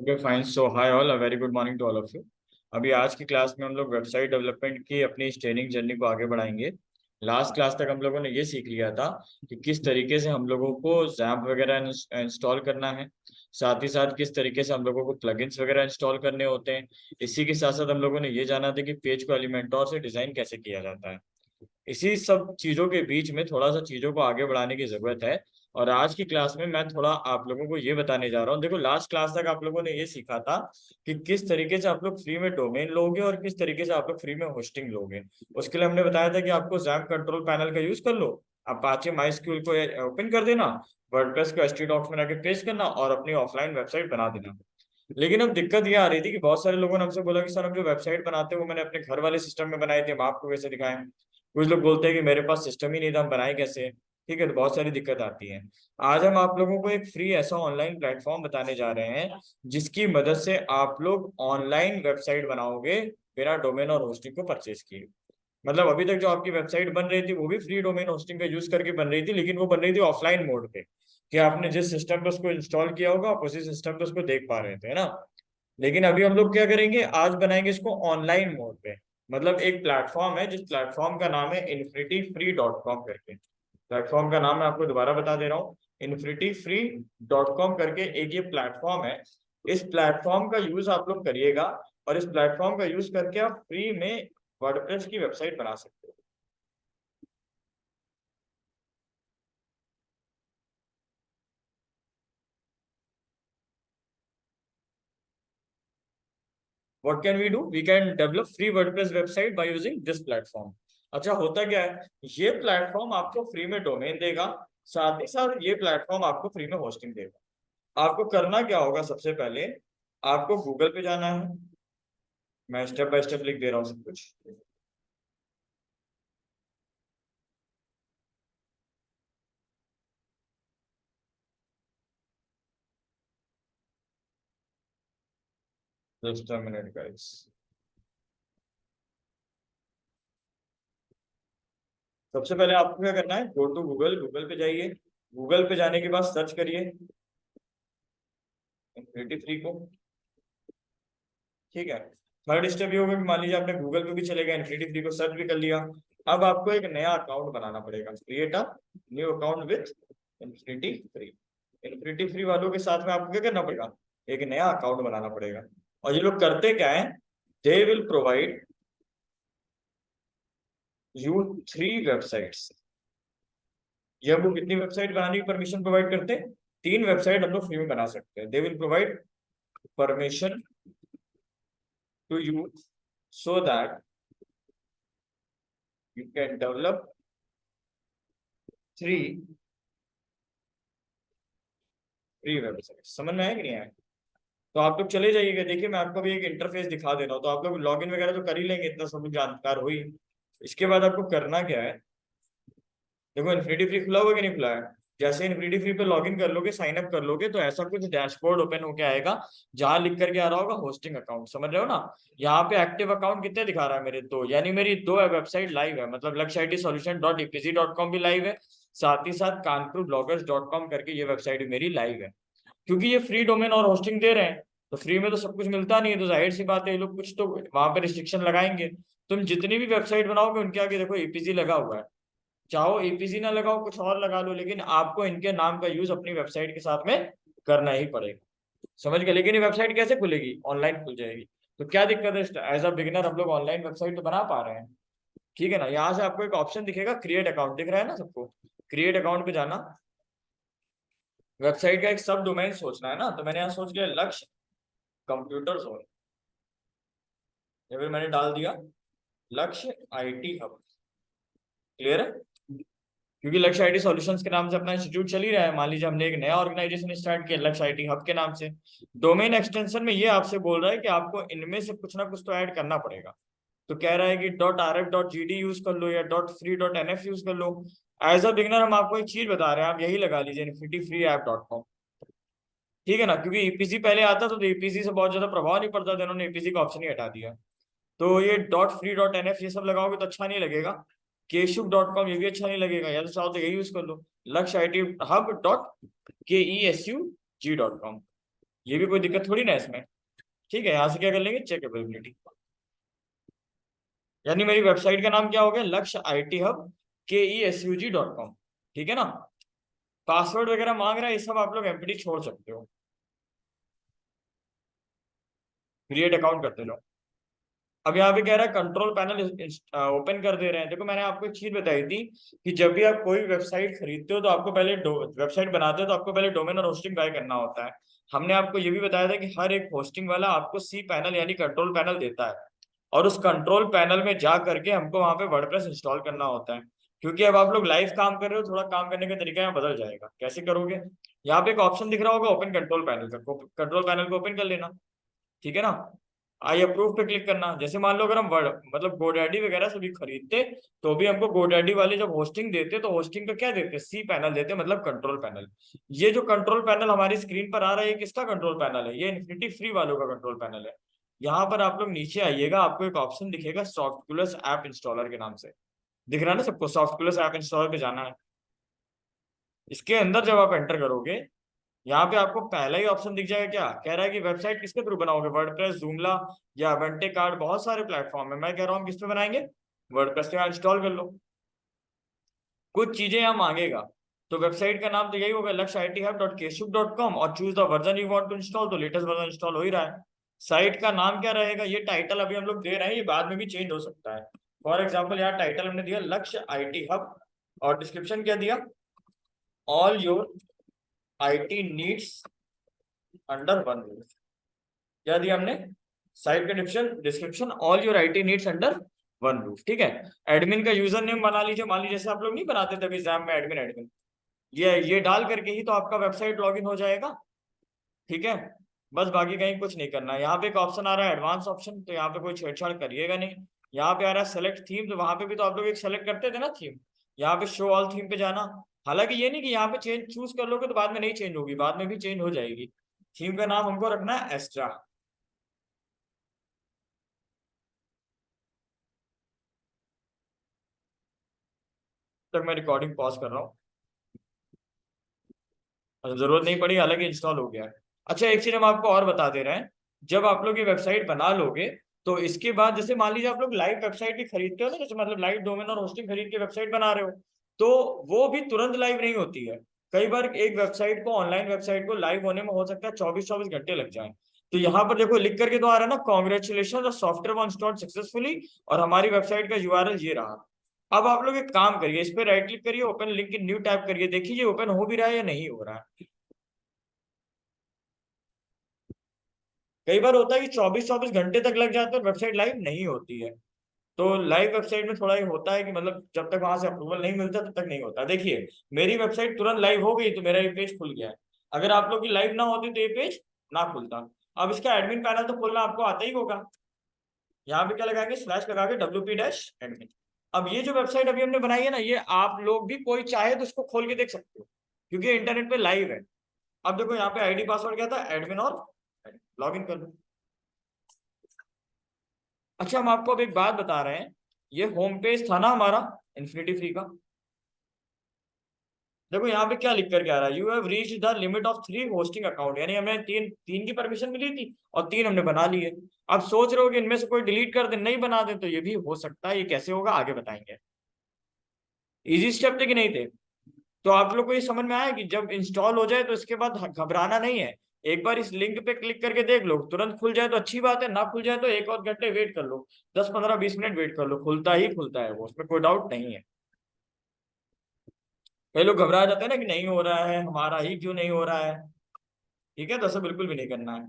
Okay fine. So hi all, a very good morning to all of you. अभी आज की class में हम लोग वेबसाइट डेवलपमेंट की अपनी ट्रेनिंग जर्नी को आगे बढ़ाएंगे। लास्ट क्लास तक हम लोगों ने ये सीख लिया था कि किस तरीके से हम लोगों को जैम्प वगैरह इंस्टॉल करना है, साथ ही साथ किस तरीके से हम लोगों को प्लगइन्स वगैरह इंस्टॉल करने होते हैं। इसी के साथ साथ हम लोगों ने ये जाना था कि पेज को एलिमेंटोर से डिजाइन कैसे किया जाता है। इसी सब चीजों के बीच में थोड़ा सा चीजों को आगे बढ़ाने की जरूरत है। और आज की क्लास में मैं थोड़ा आप लोगों को ये बताने जा रहा हूँ। देखो, लास्ट क्लास तक आप लोगों ने ये सीखा था कि किस तरीके से आप लोग फ्री में डोमेन लोगे और किस तरीके से आप लोग फ्री में होस्टिंग लोगे। उसके लिए हमने बताया था कि आपको जैम्प कंट्रोल पैनल का यूज कर लो, अपाचे माइस्क्यूल को ओपन कर देना, वर्डप्रेस को एचटीडॉक्स में आके पेस्ट करना और अपनी ऑफलाइन वेबसाइट बना देना। लेकिन अब दिक्कत ये आ रही थी कि बहुत सारे लोगों ने हमसे बोला कि सर, हम जो वेबसाइट बनाते हैं वो मैंने अपने घर वाले सिस्टम में बनाई थी, हम आपको कैसे दिखाएं। कुछ लोग बोलते हैं कि मेरे पास सिस्टम ही नहीं था, हम बनाए कैसे। ठीक है, तो बहुत सारी दिक्कत आती है। आज हम आप लोगों को एक फ्री ऐसा ऑनलाइन प्लेटफॉर्म बताने जा रहे हैं जिसकी मदद से आप लोग ऑनलाइन वेबसाइट बनाओगे बिना डोमेन और होस्टिंग को परचेज किए। मतलब अभी तक जो आपकी वेबसाइट बन रही थी वो भी फ्री डोमेन होस्टिंग का यूज करके बन रही थी, लेकिन वो बन रही थी ऑफलाइन मोड पे, कि आपने जिस सिस्टम पे उसको इंस्टॉल किया होगा आप उसी सिस्टम पे उसको देख पा रहे थे, है ना। लेकिन अभी हम लोग क्या करेंगे, आज बनाएंगे इसको ऑनलाइन मोड पे। मतलब एक प्लेटफॉर्म है जिस प्लेटफॉर्म का नाम है infinityfree.com करके। प्लेटफॉर्म का नाम मैं आपको दोबारा बता दे रहा हूँ, infinityfree.com करके एक ये प्लेटफॉर्म है। इस प्लेटफॉर्म का यूज आप लोग करिएगा और इस प्लेटफॉर्म का यूज करके आप फ्री में वर्डप्रेस की वेबसाइट बना सकते हो। What can we do? We can develop free WordPress website by using this platform. अच्छा, होता क्या है, ये प्लेटफॉर्म आपको फ्री में डोमेन देगा, साथ ही साथ ये प्लेटफॉर्म आपको फ्री में होस्टिंग देगा। आपको करना क्या होगा, सबसे पहले आपको गूगल पे जाना है। मैं स्टेप बाय स्टेप लिख दे रहा हूँ सब कुछ। Just a minute guys. सबसे पहले आपको क्या करना है, गो टू गूगल। गूगल पे जाइए। गूगल पे जाने के बाद सर्च करिए इन्फिनिटी फ्री को। ठीक है। थर्ड स्टेप ये होगा कि मान लीजिए आपने गूगल पे भी चले गए, इन्फिनिटी फ्री को सर्च भी कर लिया। अब आपको एक नया अकाउंट बनाना पड़ेगा, create a new account with infinity free. Infinity free वालों के साथ में आपको क्या करना पड़ेगा, एक नया अकाउंट बनाना पड़ेगा। और ये लोग करते क्या है, दे विल प्रोवाइड यू 3 वेबसाइट्स। ये हमको कितनी वेबसाइट बनाने की परमिशन प्रोवाइड करते हैं, 3 वेबसाइट हम लोग फ्री में बना सकते हैं। They will provide permission to you so that you can develop 3 free website. समझ में आया कि नहीं आया? तो आप लोग चले जाइएगा, देखिए मैं आपको भी एक इंटरफेस दिखा दे रहा हूँ, तो आप लोग लॉगिन वगैरह तो कर ही लेंगे, इतना सब जानकार हुई। इसके बाद आपको करना क्या है, देखो इन्फिनिटी फ्री खुला हुआ कि नहीं खुला है। जैसे इन्फिनिटी फ्री पे लॉगिन कर लोगे, साइन अप कर लोगे, तो ऐसा कुछ डैशबोर्ड ओपन होके आएगा जहां लिख करके आ रहा होगा होस्टिंग अकाउंट। समझ रहे हो ना। यहाँ पे एक्टिव अकाउंट कितने दिखा रहा है, मेरे 2, यानी मेरी 2 वेबसाइट लाइव है। मतलब लक्ष्य IT solution dot e-PG dot com भी लाइव है, साथ ही साथ कानपुर ब्लॉगर्स डॉट कॉम करके ये वेबसाइट भी मेरी लाइव है। क्योंकि ये फ्री डोमेन और होस्टिंग दे रहे हैं, तो फ्री में तो सब कुछ मिलता नहीं है, तो जाहिर सी बात है ये लोग कुछ तो वहां पे रिस्ट्रिक्शन लगाएंगे। तुम जितनी भी वेबसाइट बनाओगे उनके आगे देखो एपीजी लगा हुआ है। चाहो एपीजी ना लगाओ, कुछ और लगा लो, लेकिन आपको इनके नाम का यूज अपनी वेबसाइट के साथ में करना ही पड़ेगा। समझ गए। लेकिन ये वेबसाइट कैसे खुलेगी, ऑनलाइन खुल जाएगी। तो क्या दिक्कत है, एज अ बिगिनर हम लोग ऑनलाइन वेबसाइट तो बना पा रहे हैं। ठीक है ना। यहाँ से आपको एक ऑप्शन दिखेगा, क्रिएट अकाउंट, दिख रहा है ना सबको। क्रिएट अकाउंट पे जाना, वेबसाइट का एक सब डोमेन सोचना है ना, तो मैंने यहाँ सोच लिया लक्ष्य कंप्यूटर जोन, या फिर मैंने डाल दिया लक्ष्य आईटी हब। क्लियर है। क्योंकि लक्ष्य आईटी सॉल्यूशंस के नाम से अपना इंस्टीट्यूट चल ही रहा है, मान लीजिए हमने एक नया ऑर्गेनाइजेशन स्टार्ट किया लक्ष्य आईटी हब के नाम से। डोमेन एक्सटेंशन में ये आपसे बोल रहा है कि आपको इनमें से कुछ ना कुछ तो ऐड करना पड़ेगा। तो कह रहा है कि .rf.gd यूज कर लो या .free.nf यूज कर लो। एज अ बिगनर हम आपको एक चीज बता रहे हैं, आप यही लगा लीजिए infinityfreeapp.com। ठीक है ना, क्योंकि ईपीसी पहले आता था तो ईपीसी से बहुत ज्यादा प्रभाव नहीं पड़ता था, इन्होंने ईपीसी का ऑप्शन ही हटा दिया। तो ये .free.nf ये सब लगाओगे तो अच्छा नहीं लगेगा। केशुक.com ये भी अच्छा नहीं लगेगा, या तो चाहो तो यही यूज कर लो, लक्ष्य आई टी हब .kesu.g.com। ये भी कोई दिक्कत थोड़ी ना है इसमें। ठीक है, यहाँ से क्या कर लेंगे, चेक अवेलेबिलिटी। यानी मेरी वेबसाइट का नाम क्या हो गया, लक्ष्य IT हब KESUG.com। ठीक है ना। पासवर्ड वगैरह मांग रहा है, ये सब आप लोग एमपीटी छोड़ सकते हो, क्रिएट अकाउंट करते रहो। अब यहाँ पे कह रहा है कंट्रोल पैनल ओपन कर दे रहे हैं। देखो मैंने आपको एक चीज बताई थी कि जब भी आप कोई वेबसाइट खरीदते हो तो आपको पहले वेबसाइट बनाते हो तो आपको पहले डोमेन और होस्टिंग बाय करना होता है। हमने आपको ये भी बताया था कि हर एक होस्टिंग वाला आपको सी पैनल यानी कंट्रोल पैनल देता है, और उस कंट्रोल पैनल में जा करके हमको वहां पे वर्डप्रेस इंस्टॉल करना होता है। क्योंकि अब आप लोग लाइव काम कर रहे हो, थोड़ा काम करने का तरीका यहाँ बदल जाएगा। कैसे करोगे, यहाँ पे एक ऑप्शन दिख रहा होगा ओपन कंट्रोल पैनल का, कंट्रोल पैनल को ओपन कर लेना। ठीक है ना। आई अप्रूव पे क्लिक करना। जैसे मान लो अगर हम वर्ड मतलब गोडैडी वगैरह सभी खरीदते तो भी हमको गोडैडी वाले जब होस्टिंग देते तो होस्टिंग का क्या देते, सी पैनल देते, मतलब कंट्रोल पैनल। ये जो कंट्रोल पैनल हमारी स्क्रीन पर आ रहा है ये किसका कंट्रोल पैनल है, ये इन्फिनिटी फ्री वालों का कंट्रोल पैनल है। यहाँ पर आप लोग नीचे आइएगा, आपको एक ऑप्शन दिखेगा सॉफ्टकुलस ऐप इंस्टॉलर के नाम से, दिख रहा है ना सबको, सॉफ्टकुलस ऐप इंस्टॉलर पे जाना है। इसके अंदर जब आप एंटर करोगे, यहाँ पे आपको पहला ही ऑप्शन दिख जाएगा, क्या कह रहा है कि वेबसाइट किसके थ्रू बनाओगे, वर्डप्रेस, जूमला या अवेंटे कार्ड, बहुत सारे प्लेटफॉर्म है। मैं कह रहा हूँ किस पे बनाएंगे, वर्डप्रेस पे इंस्टॉल कर लो। कुछ चीजें यहाँ मांगेगा, तो वेबसाइट का नाम तो यही होगा lakshitihub.kshub.com, और choose the version you want to install, तो लेटेस्ट वर्जन इंस्टॉल हो ही रहा है। साइट का नाम क्या रहेगा, ये टाइटल अभी हम लोग दे रहे हैं, ये बाद में भी चेंज हो सकता है। फॉर एग्जाम्पल यहाँ टाइटल हमने दिया लक्ष्य IT हब, और डिस्क्रिप्शन क्या दिया, all your IT needs under one roof. क्या दिया हमने, साइट का description description all your IT needs under one roof. ठीक है। एडमिन का यूजर नेम बना लीजिए, मान लीजिए जैसे आप लोग नहीं बनाते थे एग्जाम में एडमिन एडमिन, ये डाल करके ही तो आपका वेबसाइट लॉगिन हो जाएगा। ठीक है। बस बाकी कहीं कुछ नहीं करना है। यहाँ पे एक ऑप्शन आ रहा है एडवांस ऑप्शन, तो यहाँ पे कोई छेड़छाड़ करिएगा नहीं। यहाँ पे आ रहा है सेलेक्ट थीम, तो वहां पे भी तो आप लोग एक सेलेक्ट करते थे ना थीम, यहाँ पे शो ऑल थीम पे जाना। हालांकि ये नहीं कि यहाँ पे चेंज चूज कर लोगे तो बाद में नहीं चेंज होगी, बाद में भी चेंज हो जाएगी। थीम का नाम हमको रखना है एक्स्ट्रा। तक मैं रिकॉर्डिंग पॉज कर रहा हूँ। अच्छा, जरूरत नहीं पड़ी, हालांकि इंस्टॉल हो गया है। अच्छा एक चीज हम आपको और बता दे रहे हैं, जब आप लोग ये वेबसाइट बना लोगे तो इसके बाद जैसे मान लीजिए आप लोग लाइव वेबसाइट भी खरीदते हो ना, जैसे मतलब लाइव डोमेन और होस्टिंग खरीद के वेबसाइट बना रहे हो, तो वो भी तुरंत लाइव नहीं होती है। कई बार एक वेबसाइट को, ऑनलाइन वेबसाइट को लाइव होने में हो सकता है 24-24 घंटे लग जाए। तो यहाँ पर देखो लिख करके तो आ रहा है ना, congratulation software one installed successfully, और हमारी वेबसाइट का यूआरएल ये रहा। अब आप लोग एक काम करिए, इस पर राइट क्लिक करिए, open link in new tab करिए, देखिए ये ओपन हो भी रहा है या नहीं हो रहा है। कई बार होता है कि 24-24 घंटे तक लग जाते हैं और वेबसाइट लाइव नहीं होती है। तो लाइव वेबसाइट में थोड़ा ये होता है कि मतलब जब तक वहां से अप्रूवल नहीं मिलता तब तक नहीं होता। देखिए मेरी वेबसाइट तुरंत लाइव हो गई तो मेरा ये पेज खुल गया है। अगर आप लोग की लाइव ना होती तो ये पेज ना खुलता। अब इसका एडमिन पैनल तो खोलना आपको आता ही होगा। यहाँ पे क्या लगाएंगे, स्लैश लगा के WP-admin। अब ये जो वेबसाइट अभी हमने बनाई है ना, ये आप लोग भी कोई चाहे तो इसको खोल के देख सकते हो, क्योंकि इंटरनेट पे लाइव है। अब देखो यहाँ पे ID पासवर्ड क्या था, एडमिन और लॉग इन कर लो। अच्छा हम आपको अब एक बात बता रहे हैं, ये होम पेज था ना हमारा इन्फिनिटी फ्री का, देखो यहाँ पे क्या लिख करके आ रहा है, you have reach the limit of 3 hosting account, यानी हमें तीन तीन की परमिशन मिली थी और 3 हमने बना लिए। अब सोच रहे हो कि इनमें से कोई डिलीट कर दे, नहीं बना दे, तो ये भी हो सकता है। ये कैसे होगा आगे बताएंगे। इजी स्टेप थे कि नहीं थे। तो आप लोग को ये समझ में आया कि जब इंस्टॉल हो जाए तो इसके बाद घबराना नहीं है। एक बार इस लिंक पे क्लिक करके देख लो, तुरंत खुल जाए तो अच्छी बात है, ना खुल जाए तो 1 और घंटे वेट कर लो, 10-15-20 मिनट वेट कर लो, खुलता ही खुलता है वो, उसमें कोई डाउट नहीं है। कई लोग घबरा जाते हैं ना कि नहीं हो रहा है, हमारा ही क्यों नहीं हो रहा है। ठीक है, तो ऐसा बिल्कुल भी नहीं करना है।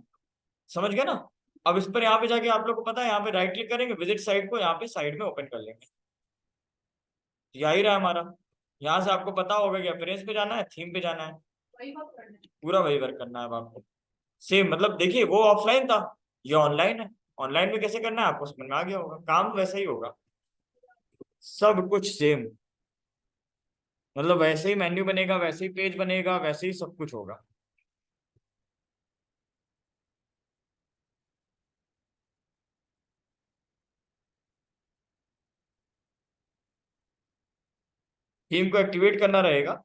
समझ गए ना। अब इस पर यहाँ पे जाके आप लोग को पता है, यहाँ पे राइट क्लिक करेंगे, विजिट साइट को यहाँ पे साइड में ओपन कर लेंगे। यह ही रहा हमारा। यहाँ से आपको पता होगा कि अपीयरेंस पे जाना है, थीम पे जाना है, पूरा वही वर्क करना है अब आपको। सेम मतलब देखिए वो ऑफलाइन था, ये ऑनलाइन है। ऑनलाइन में कैसे करना है आपको समझ में आ गया होगा, काम वैसा ही होगा, सब कुछ सेम। मतलब वैसे ही मेन्यू बनेगा, वैसे ही पेज बनेगा, वैसे ही सब कुछ होगा। थीम को एक्टिवेट करना रहेगा।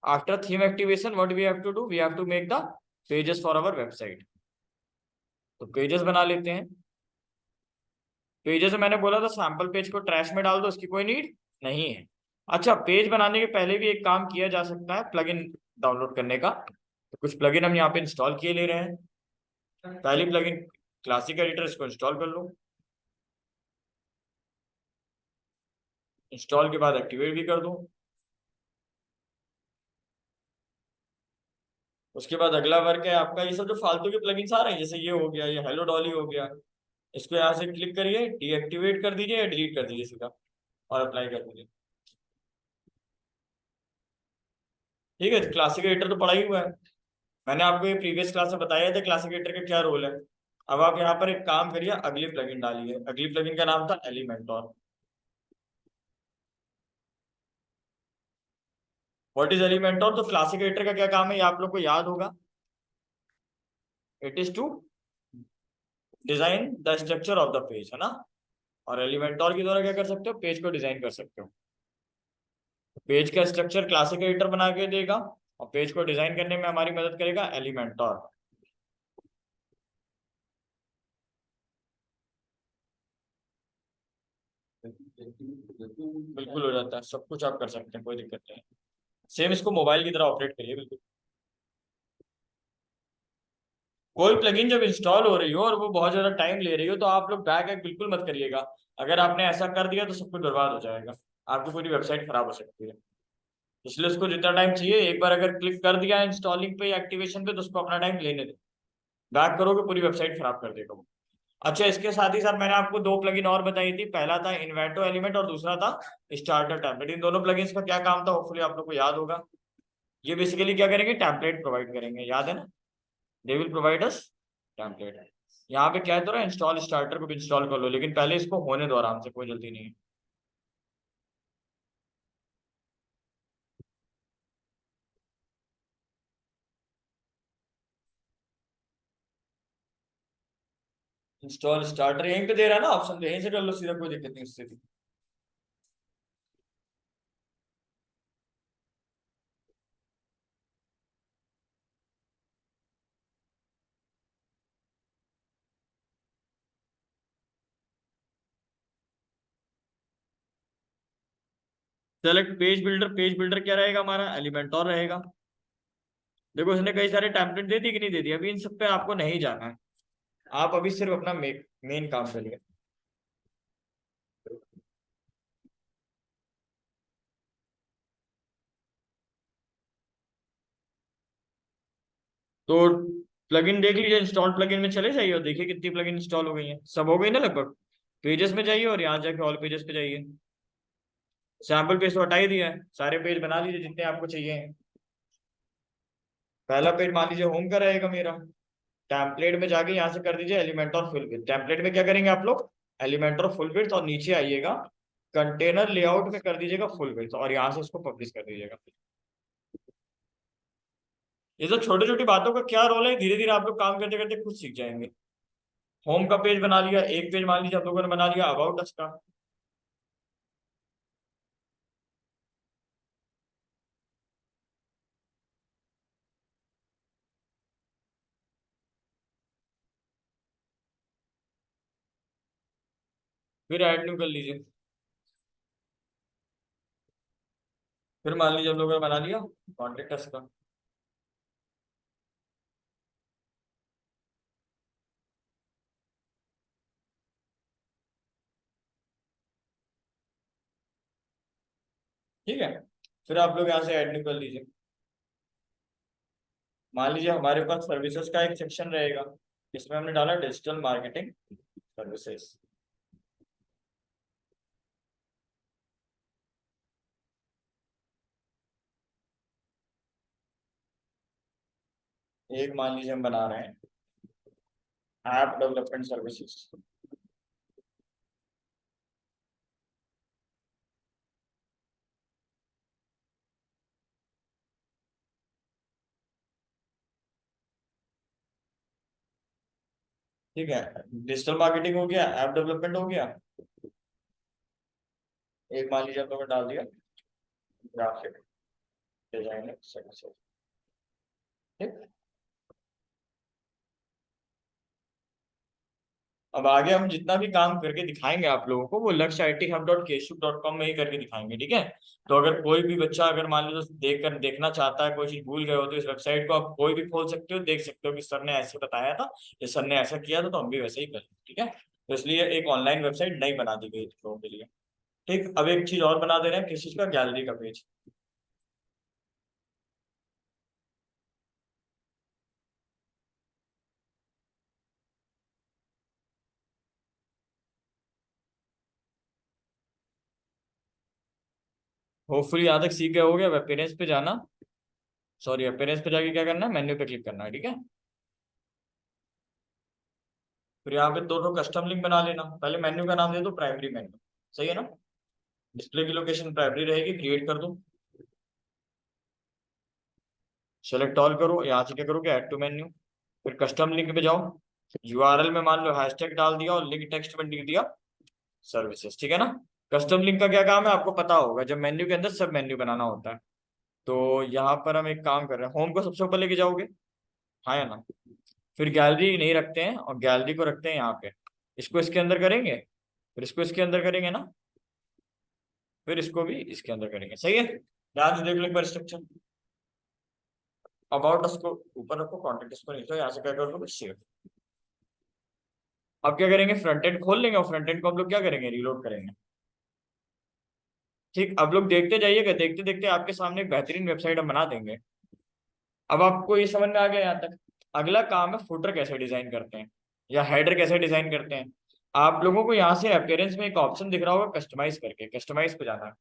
After theme activation what we have to do, we have to make the pages for our website. तो पेजेस बना लेते हैं। पेजेस में मैंने बोला था सैंपल पेज को ट्रैश में डाल दो, उसकी कोई नीड नहीं है। अच्छा, पेज बनाने के पहले भी एक काम किया जा सकता है प्लगइन डाउनलोड करने का। तो कुछ प्लगइन हम यहाँ पे इंस्टॉल किए ले रहे हैं। पहली प्लगइन क्लासिक एडिटर, इसको इंस्टॉल कर लो। इंस्टॉल के बाद एक्टिवेट भी कर दो। उसके बाद अगला वर्क है आपका, ये सब जो फालतू के प्लगइन्स आ रहे हैं, जैसे ये हो गया, ये हेलो डॉली हो गया, इसको यहाँ से क्लिक करिए, डीएक्टिवेट कर दीजिए या डिलीट कर दीजिए सीधा, और अप्लाई कर दीजिए। ठीक है, क्लासिक एडिटर तो पड़ा ही हुआ है। मैंने आपको ये प्रीवियस क्लास में बताया था क्लासिक एडिटर का क्या रोल है। अब आप यहाँ पर एक काम करिए, अगली प्लगइन डालिए। अगली प्लगइन का नाम था एलिमेंटोर। What is एलिमेंटोर? तो क्लासिक एडिटर का क्या काम है, ये आप लोग को याद होगा। It is to design the structure of the page, है ना। और एलिमेंटोर के द्वारा क्या कर सकते हो, पेज को डिजाइन कर सकते हो। पेज का स्ट्रक्चर क्लासिक एडिटर बना के देगा, और पेज को डिजाइन करने में हमारी मदद करेगा एलिमेंटोर। बिल्कुल हो जाता है, सब कुछ आप कर सकते हैं, कोई दिक्कत नहीं। सेम इसको मोबाइल की तरह ऑपरेट करिए बिल्कुल। कोई प्लगइन जब इंस्टॉल हो रही हो और वो बहुत ज्यादा टाइम ले रही हो, तो आप लोग बैक एक बिल्कुल मत करिएगा। अगर आपने ऐसा कर दिया तो सब कुछ बर्बाद हो जाएगा, आपकी पूरी वेबसाइट खराब हो सकती है। इसलिए उसको जितना टाइम चाहिए, एक बार अगर क्लिक कर दिया इंस्टॉलिंग पे या एक्टिवेशन पे, तो उसको अपना टाइम लेने दो। बैक करोगे पूरी वेबसाइट खराब कर देगा वो। अच्छा, इसके साथ ही साथ मैंने आपको दो प्लगइन और बताई थी। पहला था इन्वेंटो एलिमेंट और दूसरा था स्टार्टर टेम्पलेट। इन दोनों प्लगइन्स का क्या काम था, होपफुली आप लोग को याद होगा। ये बेसिकली क्या करेंगे, टेम्पलेट प्रोवाइड करेंगे, याद है ना। दे विल प्रोवाइड अस टेम्पलेट। यहाँ पे क्या है, तो इंस्टॉल स्टार्टर को भी इंस्टॉल कर लो, लेकिन पहले इसको होने दो आराम से, कोई जल्दी नहीं है। इंस्टॉल स्टार्टर यहीं पे दे रहा है ना ऑप्शन, तो यहीं से कर लो सीधा, कोई दिक्कत नहीं उससे भी। Select page builder. Page builder क्या रहेगा हमारा, एलिमेंटोर रहेगा। देखो इसने कई सारे टेम्पलेट दे दी कि नहीं दे दी, अभी इन सब पे आपको नहीं जाना है। आप अभी सिर्फ अपना मेन काम करिए। तो प्लगइन देख लीजिए, इंस्टॉल प्लगइन में चले जाइए और देखिए कितनी प्लगइन इंस्टॉल हो गई है। सब हो गई ना लगभग। पेजेस में जाइए और यहाँ जाके ऑल पेजेस पे जाइए। सैम्पल पेज तो हटा ही दिया है, सारे पेज बना लीजिए जितने आपको चाहिए। पहला पेज मान लीजिए होम का रहेगा मेरा। टेम्पलेट में जाके यहाँ से कर दीजिए एलिमेंट और फुल विड्थ। टेम्पलेट में क्या करेंगे आप लोग, एलिमेंट और फुल विड्थ, और नीचे आइएगा कंटेनर लेआउट में कर दीजिएगा फुल विड्थ, और यहाँ से इसको पब्लिश कर दीजिएगा। ये सब छोटी छोटी बातों का क्या रोल है, धीरे धीरे आप लोग काम करते करते खुद सीख जाएंगे। होम का पेज बना लिया, एक पेज मान लीजिए आप लोगों ने बना लिया अबाउट अस का। फिर ऐड न्यू कर लीजिए। फिर मान लीजिए आप लोगों ने बना लिया कॉन्टेक्ट अस का। ठीक है, फिर आप लोग यहाँ से ऐड न्यू कर लीजिए। मान लीजिए हमारे पास सर्विसेज का एक सेक्शन रहेगा, इसमें हमने डाला डिजिटल मार्केटिंग सर्विसेज। एक मान लीजिए हम बना रहे हैं ऐप डेवलपमेंट सर्विसेज। ठीक है, डिजिटल मार्केटिंग हो गया, ऐप डेवलपमेंट हो गया। एक मान लीजिए आप लोगों ने डाल दिया ग्राफिक डिजाइनिंग सर्विसेज। ठीक, अब आगे हम जितना भी काम करके दिखाएंगे आप लोगों को वो लक्ष्य IT hub.kshub.com में ही करके दिखाएंगे, ठीक है। तो अगर कोई भी बच्चा अगर मान लो देखना चाहता है, कोई चीज भूल गए हो, तो इस वेबसाइट को आप कोई भी खोल सकते हो, देख सकते हो कि सर ने ऐसे बताया था, ये सर ने ऐसा किया था, तो हम भी वैसे ही करें, ठीक है। तो इसलिए एक ऑनलाइन वेबसाइट नई बना दी गई लोगों के लिए। ठीक, अब एक चीज और बना दे रहे हैं, किस चीज का, गैलरी का पेज। होपफुली यहाँ तक सीख गए हो गया। वेब पेरेंट्स पे जाना, सॉरी अपेयरेंस पे जाके क्या करना है, मेन्यू पे क्लिक करना है, ठीक है। फिर यहाँ पे दो कस्टम लिंक बना लेना। पहले मेन्यू का नाम दे दो प्राइमरी मेन्यू, सही है ना। डिस्प्ले की लोकेशन प्राइमरी रहेगी, क्रिएट कर दो। सेलेक्ट ऑल करो, यहाँ से क्या करोगे, ऐड टू मेन्यू। फिर कस्टम लिंक पे जाओ, URL में मान लो हैशटैग डाल दिया और लिंक टेक्स्ट में लिख दिया सर्विसेज, ठीक है ना। कस्टम लिंक का क्या काम है आपको पता होगा, जब मेन्यू के अंदर सब मेन्यू बनाना होता है। तो यहाँ पर हम एक काम कर रहे हैं, होम को सबसे ऊपर लेके जाओगे, हाँ या ना। फिर गैलरी नहीं रखते हैं और गैलरी को रखते हैं यहाँ पे, इसको इसके अंदर करेंगे, फिर इसको इसके अंदर करेंगे ना, फिर इसको भी इसके अंदर करेंगे, सही है। ध्यान से देख लो एक बार स्ट्रक्चर। अबाउट उसको ऊपर रखो, कॉन्टेक्ट इसको नीचे, यहाँ से क्या कर दो, सेव। अब क्या करेंगे, फ्रंट एंड खोल लेंगे और फ्रंट एंड को हम लोग क्या करेंगे, रीलोड करेंगे। ठीक, अब लोग देखते जाइएगा, देखते देखते आपके सामने एक बेहतरीन वेबसाइट हम बना देंगे। अब आपको ये समझ में आ गया यहाँ तक। अगला काम है फुटर कैसे डिजाइन करते हैं या हेडर कैसे डिजाइन करते हैं। आप लोगों को यहाँ से अपीयरेंस में एक ऑप्शन दिख रहा होगा कस्टमाइज करके, कस्टमाइज पे जाना है।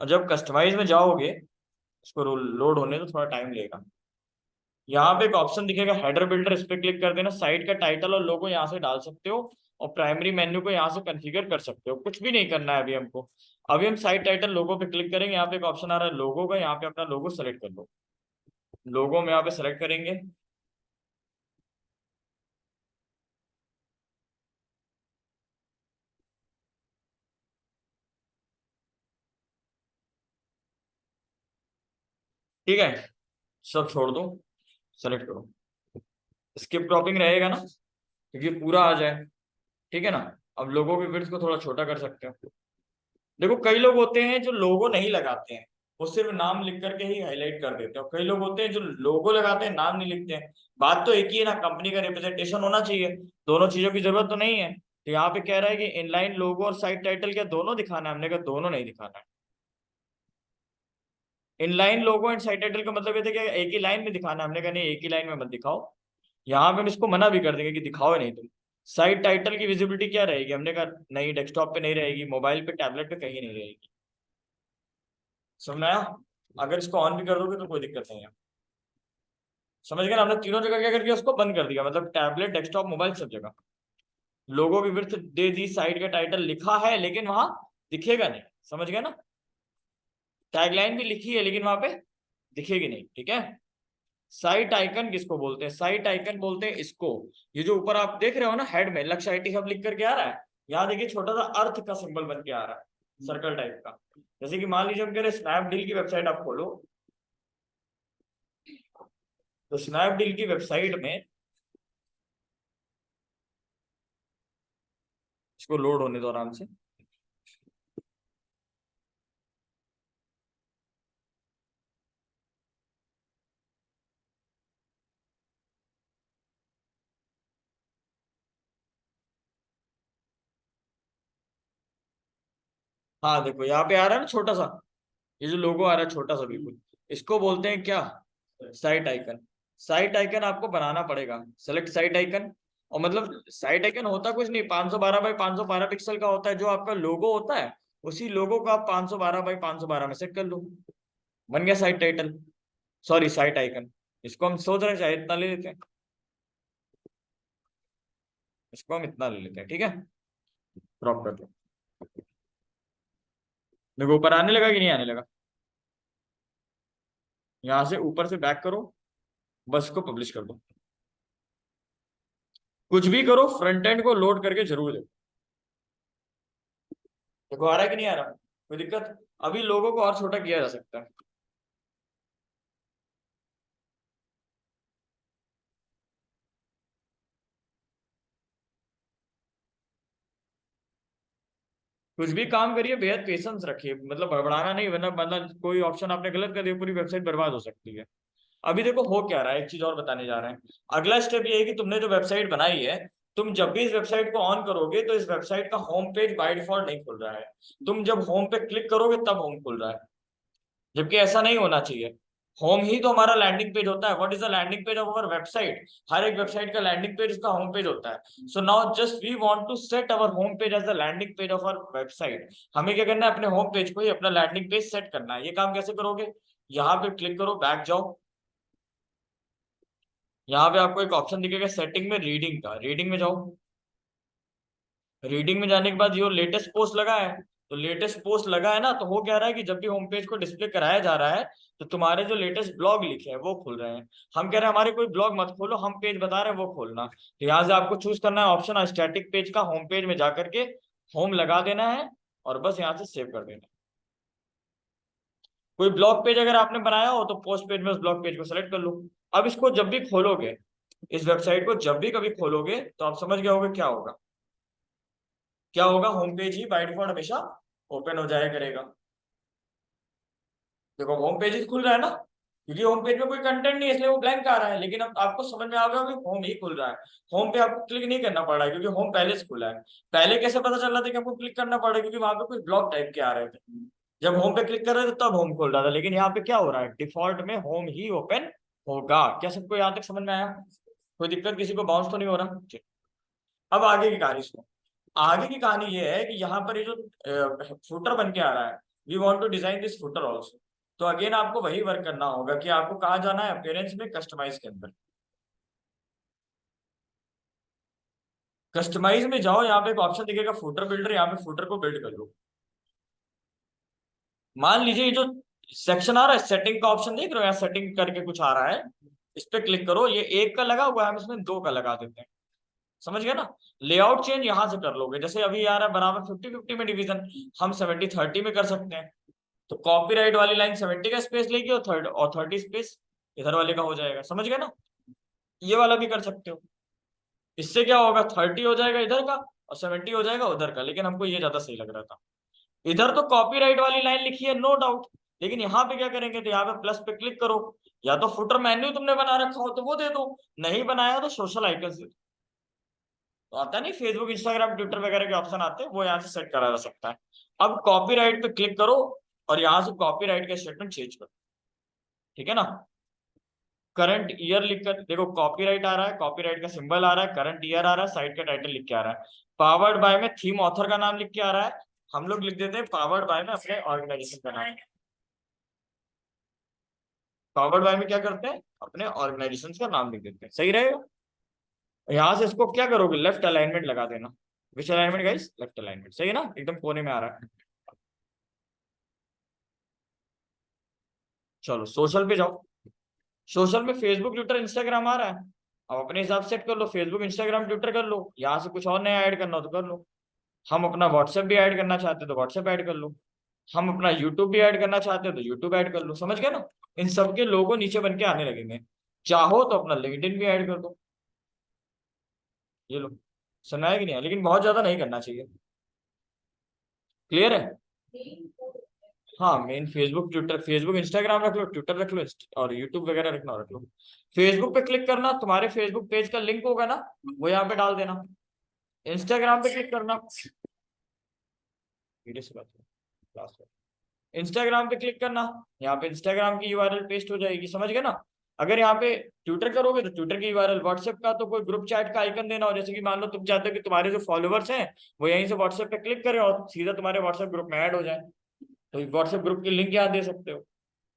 और जब कस्टमाइज में जाओगे, इसको लोड होने तो थोड़ा टाइम लेगा। यहाँ पे एक ऑप्शन दिखेगा हेडर बिल्डर, इस पे क्लिक कर देना। साइट का टाइटल और लोगो यहाँ से डाल सकते हो और प्राइमरी मेन्यू को यहाँ से कॉन्फ़िगर कर सकते हो। कुछ भी नहीं करना है अभी हमको। अभी हम साइट टाइटल लोगो पे क्लिक करेंगे, यहाँ पे एक ऑप्शन आ रहा है लोगो का, यहाँ पे अपना लोगो सेलेक्ट कर लो। लोगो में यहाँ पे सेलेक्ट करेंगे। ठीक है, सब छोड़ दो, सेलेक्ट करो। स्किप क्रॉपिंग रहेगा ना, क्योंकि पूरा आ जाए, ठीक है ना। अब लोगों की विड्थ को थोड़ा छोटा कर सकते हो। देखो कई लोग होते हैं जो लोगो नहीं लगाते हैं, वो सिर्फ नाम लिख करके ही हाईलाइट कर देते हैं, और कई लोग होते हैं जो लोगो लगाते हैं नाम नहीं लिखते हैं। बात तो एक ही है ना, कंपनी का रिप्रेजेंटेशन होना चाहिए। दोनों चीजों की जरूरत तो नहीं है। तो यहाँ पे कह रहा है कि इनलाइन लोगो और साइट टाइटल क्या दोनों दिखाना है, हमने कहा दोनों नहीं दिखाना है। Inline logo and site title का मतलब ये था कि एक ही लाइन में दिखाना है, हमने कहा नहीं एक ही लाइन में मत दिखाओ। यहाँ पे हम इसको मना भी कर देंगे कि दिखाओ नहीं तुम। साइट टाइटल की विजिबिलिटी क्या रहेगी, हमने कहा नहीं डेस्कटॉप पे नहीं रहेगी, मोबाइल पे टैबलेट पे कहीं नहीं रहेगी। समझ में आया। अगर इसको ऑन भी कर दोगे तो कोई दिक्कत नहीं है। समझ गए ना, हमने तीनों जगह क्या कर दिया, उसको बंद कर दिया, मतलब टैबलेट डेस्कटॉप मोबाइल सब जगह। लोगों की विड्थ दे दी, साइट का टाइटल लिखा है लेकिन वहां दिखेगा नहीं, समझ गए ना। टैगलाइन भी लिखी है लेकिन वहां पे दिखेगी नहीं, ठीक है। साइट आइकन किसको बोलते हैं, साइट आइकन बोलते हैं इसको। ये जो ऊपर आप देख रहे हो ना हेड में लक्ष्य IT हब लिख करके आ रहा है, यहाँ देखिए छोटा सा अर्थ का सिंबल बन के आ रहा है, सर्कल टाइप का। जैसे कि मान लीजिए हम कह रहे स्नैपडील की वेबसाइट आप खोलो, तो स्नैपडील की वेबसाइट में इसको लोड होने दो आराम से। हाँ देखो यहाँ पे आ रहा है ना छोटा सा, ये जो लोगो आ रहा है छोटा सा बिल्कुल, इसको बोलते हैं क्या, साइट आइकन। साइट आइकन आपको बनाना पड़ेगा, सेलेक्ट साइट आइकन। और मतलब साइट आइकन होता कुछ नहीं, 512 बाई 512 पिक्सल का होता है, जो आपका लोगो होता है उसी लोगो को आप 512 बाई 512 में सेट कर लो, बन गया site title, sorry site icon. इसको हम सोच रहे हैं शायद इतना ले लेते हैं, इसको हम इतना ले लेते हैं, ठीक है। ड्रॉप कर दो। देखो ऊपर आने लगा कि नहीं आने लगा। यहाँ से ऊपर से बैक करो, बस को पब्लिश कर दो। कुछ भी करो फ्रंट एंड को लोड करके जरूर दे। देखो आ रहा है कि नहीं आ रहा, कोई दिक्कत? अभी लोगों को और छोटा किया जा सकता है। कुछ भी काम करिए बेहद पेशेंस रखिए, मतलब हड़बड़ाना नहीं, वरना मतलब कोई ऑप्शन आपने गलत कर दिया, पूरी वेबसाइट बर्बाद हो सकती है। अभी देखो हो क्या रहा है, एक चीज और बताने जा रहे हैं। अगला स्टेप ये है कि तुमने जो वेबसाइट बनाई है, तुम जब भी इस वेबसाइट को ऑन करोगे तो इस वेबसाइट का होम पेज बाय डिफॉल्ट नहीं खुल रहा है। तुम जब होम पे क्लिक करोगे तब होम खुल रहा है, जबकि ऐसा नहीं होना चाहिए। होम ही तो हमारा लैंडिंग पेज होता है। What is the landing page of our website? हर एक वेबसाइट का लैंडिंग पेज उसका होम पेज होता है। So now just we want to set our home page as the landing page of our website. हमें क्या करना है, अपने होम पेज को ही अपना लैंडिंग पेज सेट करना है। ये काम कैसे करोगे? यहाँ पे क्लिक करो, बैक जाओ। यहाँ पे आपको एक ऑप्शन दिखेगा सेटिंग में, रीडिंग का, रीडिंग में जाओ। रीडिंग में जाने के बाद यो लेटेस्ट पोस्ट लगा है, तो लेटेस्ट पोस्ट लगा है ना, तो हो क्या रहा है कि जब भी होम पेज को डिस्प्ले कराया जा रहा है तो तुम्हारे जो लेटेस्ट ब्लॉग लिखे हैं वो खुल रहे हैं। हम कह रहे हैं हमारे कोई ब्लॉग मत खोलो, हम पेज बता रहे हैं वो खोलना। तो यहाँ से आपको चूज करना है ऑप्शन स्टैटिक पेज का, होम पेज में जाकर के होम लगा देना है और बस यहाँ से सेव कर देना है। कोई ब्लॉग पेज अगर आपने बनाया हो तो पोस्ट पेज में उस ब्लॉग पेज को सेलेक्ट कर लो। अब इसको जब भी खोलोगे, इस वेबसाइट को जब भी कभी खोलोगे तो आप समझ गए होगे क्या होगा। क्या होगा, home page he by default हमेशा ओपन हो जाया करेगा। देखो होम पेज ही खुल रहा है ना, क्योंकि होम पेज में कोई कंटेंट नहीं है इसलिए वो ब्लैंक आ रहा है। लेकिन अब आपको समझ में आ गया कि होम ही खुल रहा है। होम पे आपको क्लिक नहीं करना पड़ रहा है क्योंकि होम पहले से खुला है। पहले कैसे पता चल रहा था कि आपको क्लिक करना पड़ रहा है? क्योंकि वहां पे कुछ ब्लॉक टाइप के आ रहे थे। जब होम पे क्लिक कर रहे थे तब होम खुल रहा था, लेकिन यहाँ पे क्या हो रहा है, डिफॉल्ट में होम ही ओपन होगा। क्या सबको यहाँ तक समझ में आया? कोई दिक्कत, किसी को बाउंस तो नहीं हो रहा? ठीक। अब आगे की कहानी सुनो। आगे की कहानी ये है कि यहाँ पर ये जो फुटर बन के आ रहा है, we want to design this footer also. तो अगेन आपको वही वर्क करना होगा कि आपको कहाँ जाना है, अपीयरेंस में, कस्टमाइज के अंदर। कस्टमाइज में जाओ, यहाँ पे एक ऑप्शन दिखेगा फुटर बिल्डर, यहाँ पे फुटर को बिल्ड कर लो। मान लीजिए ये जो सेक्शन आ रहा है, सेटिंग का ऑप्शन देख रहे हो, यहाँ सेटिंग करके कुछ आ रहा है, इस पे क्लिक करो। ये एक का लगा हुआ है, हम इसमें दो का लगा देते हैं। समझ गए ना? लेआउट चेंज यहाँ से कर लोगे, जैसे अभी आ रहा है बराबर 50-50 में डिवीजन, हम 70-30 में कर सकते हैं। तो कॉपीराइट वाली लाइन 70 का स्पेस लेगी और 30 स्पेस इधर वाले का हो जाएगा। समझ गए ना? ये वाला भी कर सकते हो। इससे क्या होगा, 30 हो जाएगा इधर का और 70 हो जाएगा उधर का, लेकिन हमको ये ज्यादा सही लग रहा था। इधर तो कॉपीराइट वाली लाइन लिखी है, नो डाउट, लेकिन यहाँ पे क्या करेंगे, तो यहाँ पे प्लस पे क्लिक करो। या तो फुटर मेन्यू तुमने बना रखा हो तो वो दे दो, नहीं बनाया तो सोशल आइकन से तो आता नहीं, फेसबुक इंस्टाग्राम ट्विटर वगैरह के ऑप्शन आते हैं, वो यहाँ से सेट करा जा सकता है। अब कॉपीराइट पे क्लिक करो और यहाँ से कॉपीराइट का स्टेटमेंट चेंज करो। ठीक है ना? करंट ईयर लिखकर देखो, कॉपीराइट आ रहा है, कॉपीराइट का सिंबल आ रहा है, करंट ईयर आ रहा है, साइट का टाइटल लिख के आ रहा है। पावर्ड बाय में थीम ऑथर का नाम लिख के आ रहा है। हम लोग लिख देते हैं पावर्ड बाय में अपने ऑर्गेनाइजेशन का नाम। पावर्ड बाय में क्या करते हैं, अपने ऑर्गेनाइजेशन का नाम लिख देते हैं, सही रहेगा। यहाँ से इसको क्या करोगे, लेफ्ट अलाइनमेंट लगा देना। विच अलाइनमेंट गाइस? लेफ्ट अलाइनमेंट, सही है ना, एकदम कोने में आ रहा है। चलो सोशल पे जाओ। सोशल में फेसबुक ट्विटर इंस्टाग्राम आ रहा है। अब अपने हिसाब से सेट कर लो, फेसबुक इंस्टाग्राम ट्विटर कर लो, यहाँ से कुछ और नया ऐड करना हो तो कर लो। हम अपना व्हाट्सएप भी ऐड करना चाहते हो तो व्हाट्सएप ऐड कर लो। हम अपना यूट्यूब भी ऐड करना चाहते हो तो यूट्यूब ऐड कर लो। समझ गए ना? इन सबके लोगो नीचे बन के आने लगेंगे। चाहो तो अपना लिंक्डइन भी ऐड कर दो। ये लो, सुना है कि नहीं है? लेकिन बहुत ज्यादा नहीं करना चाहिए। क्लियर है? हाँ, main Facebook Twitter, Facebook Instagram रख लो, ट्विटर रख लो, और यूट्यूब वगैरह रखना रख लो। फेसबुक पे क्लिक करना, तुम्हारे फेसबुक पेज का लिंक होगा ना, वो यहाँ पे डाल देना। इंस्टाग्राम पे क्लिक करना, वीडियो से बात क्लास में। इंस्टाग्राम पे क्लिक करना, यहाँ पे इंस्टाग्राम की यूआरएल पेस्ट हो जाएगी। समझ गए ना? अगर यहाँ पे ट्विटर करोगे तो ट्विटर की यूआरएल, व्हाट्सएप का तो कोई ग्रुप चैट का आइकन देना हो, जैसे कि मान लो तुम चाहते हो कि तुम्हारे जो फॉलोवर्स हैं वो यहीं से व्हाट्सएप पे क्लिक करें और सीधा तुम्हारे व्हाट्सएप ग्रुप में ऐड हो जाए, तो व्हाट्सएप ग्रुप की लिंक यहाँ दे सकते हो।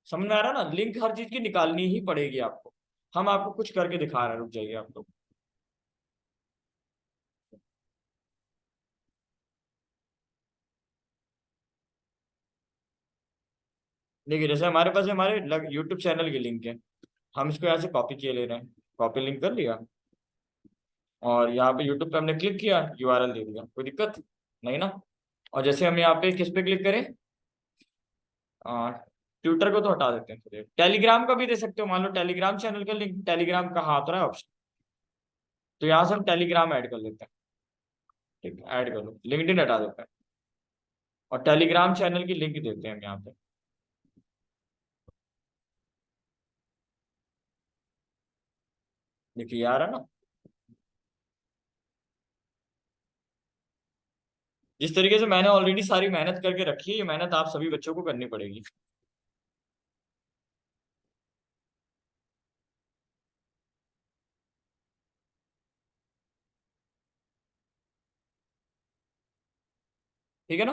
समझ में आ रहा है ना? लिंक हर चीज की निकालनी ही पड़ेगी आपको। हम आपको कुछ करके दिखा रहे हैं, रुक जाइए आप लोग। देखिए जैसे हमारे पास हमारे यूट्यूब चैनल की लिंक है, हम इसको यहाँ से कॉपी किए ले रहे हैं। कॉपी लिंक कर लिया और यहाँ पे यूट्यूब पे हमने क्लिक किया, यूआरएल दे दिया। कोई दिक्कत नहीं ना? और जैसे हम यहाँ पे किस पे क्लिक करें, ट्विटर को तो हटा देते हैं, फिर टेलीग्राम का भी दे सकते हो, मान लो टेलीग्राम चैनल का लिंक, टेलीग्राम कहाँ आता है ऑप्शन, तो यहाँ से हम टेलीग्राम ऐड कर लेते हैं। ठीक, ऐड कर लो, लिंक्डइन हटा देते हैं और टेलीग्राम चैनल की लिंक देते हैं हम यहाँ पे। देखिए यार है ना, जिस तरीके से मैंने ऑलरेडी सारी मेहनत करके रखी है, ये मेहनत आप सभी बच्चों को करनी पड़ेगी। ठीक है ना,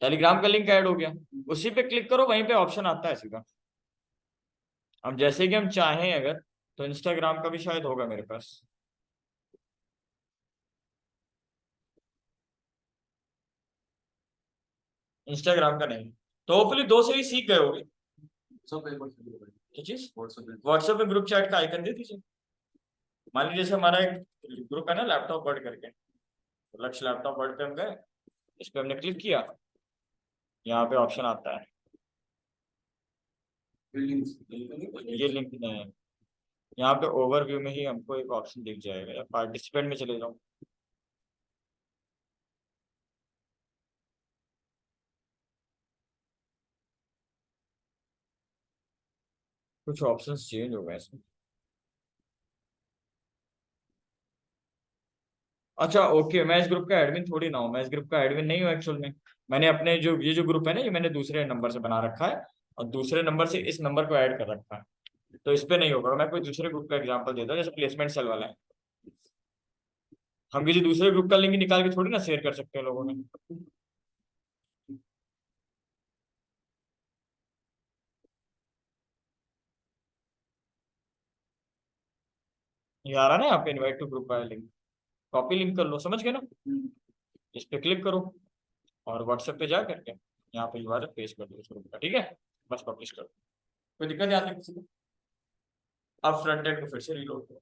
टेलीग्राम का लिंक ऐड हो गया, उसी पे क्लिक करो, वहीं पे ऑप्शन आता है सीधा। अब जैसे कि हम चाहें अगर, तो इंस्टाग्राम का भी शायद होगा मेरे पास। इंस्टाग्राम का नहीं, तो होपफुली दो से ही सीख गए होगे। क्या चीज, व्हाट्सएप पे ग्रुप चैट का आइकन दे दीजिए। मान लीजिए जैसे हमारा एक ग्रुप है ना लैपटॉप वर्ड करके, तो लक्ष्य लैपटॉप वर्ड पे हम गए, इस पे हमने क्लिक किया, यहाँ पे ऑप्शन आता है, ये लिंक नहीं है, यहाँ पे ओवरव्यू में ही हमको एक ऑप्शन दिख जाएगा, या पार्टिसिपेंट में चले जाओ। कुछ ऑप्शंस चेंज हो गए इसमें। अच्छा ओके, मैं इस ग्रुप का एडमिन थोड़ी ना हूँ, मैं इस ग्रुप का एडमिन नहीं हूँ एक्चुअल में। मैंने अपने जो ये जो ग्रुप है ना, ये मैंने दूसरे नंबर से बना रखा है, और दूसरे नंबर से इस नंबर को ऐड कर रखा है, तो इस पे नहीं होगा। मैं कोई दूसरे ग्रुप का एग्जांपल देता हूँ, जैसे प्लेसमेंट सेल वाला है, हम किसी दूसरे ग्रुप का लिंक निकाल के थोड़ी ना शेयर कर सकते हैं लोगों में। ये आ रहा है ना यहाँ पे, इनवाइट टू ग्रुप का लिंक, कॉपी लिंक कर लो, समझ गए ना। इस पे क्लिक करो और व्हाट्सएप पे जा करके यहाँ पे यूआरएल पेस्ट कर दो उस ग्रुप का, ठीक है, बस पब्लिश कर दो। कोई दिक्कत आती है किसी को? अब फ्रंट एंड को फिर से रीलोड करो।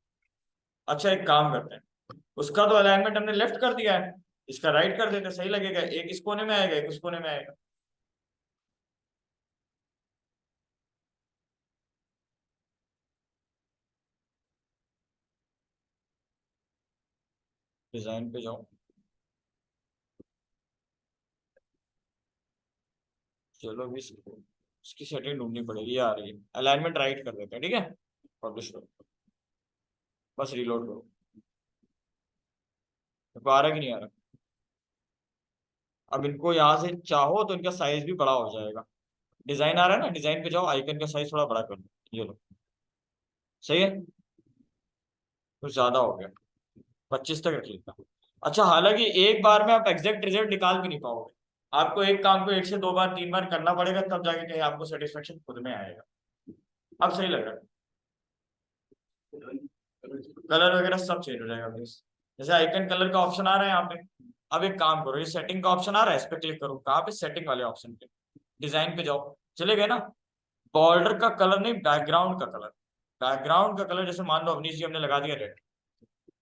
अच्छा एक काम करते हैं, उसका तो अलाइनमेंट हमने लेफ्ट कर दिया है, इसका राइट कर देते हैं, सही लगेगा, एक इस कोने में आएगा, एक उस कोने में आएगा। डिजाइन पे जाओ, चलो अभी इसकी सेटिंग ढूंढनी पड़ेगी, ये आ रही है, अलाइनमेंट राइट कर देते हैं, ठीक है, पब्लिश करो, बस रीलोड करो। तो आ रहा है कि नहीं आ रहा? अब इनको यहाँ से चाहो तो इनका साइज भी बड़ा हो जाएगा। डिजाइन आ रहा है ना, डिजाइन पे जाओ, आइकन का साइज थोड़ा बड़ा कर दो, ये लो, सही है, कुछ ज्यादा हो गया, 25 तक रख लेता हूँ। अच्छा हालांकि एक बार में आप एग्जैक्ट रिजल्ट निकाल भी नहीं पाओगे, आपको एक काम को एक से दो बार तीन बार करना पड़ेगा, तब जाके कहीं आपको सेटिस्फेक्शन खुद में आएगा। अब सही लग रहा है, कलर वगैरह सब चेंज हो जाएगा प्लीज। जैसे आइकन कलर का ऑप्शन आ रहा है यहाँ पे, अब एक काम करो, ये सेटिंग का ऑप्शन आ रहा है, इस पे क्लिक करो, कहाँ पे, सेटिंग वाले ऑप्शन पे, डिजाइन पे जाओ, चले गए ना। बॉर्डर का कलर नहीं, बैकग्राउंड का कलर, बैकग्राउंड का कलर जैसे मान लो अवनीश जी हमने लगा दिया रेड,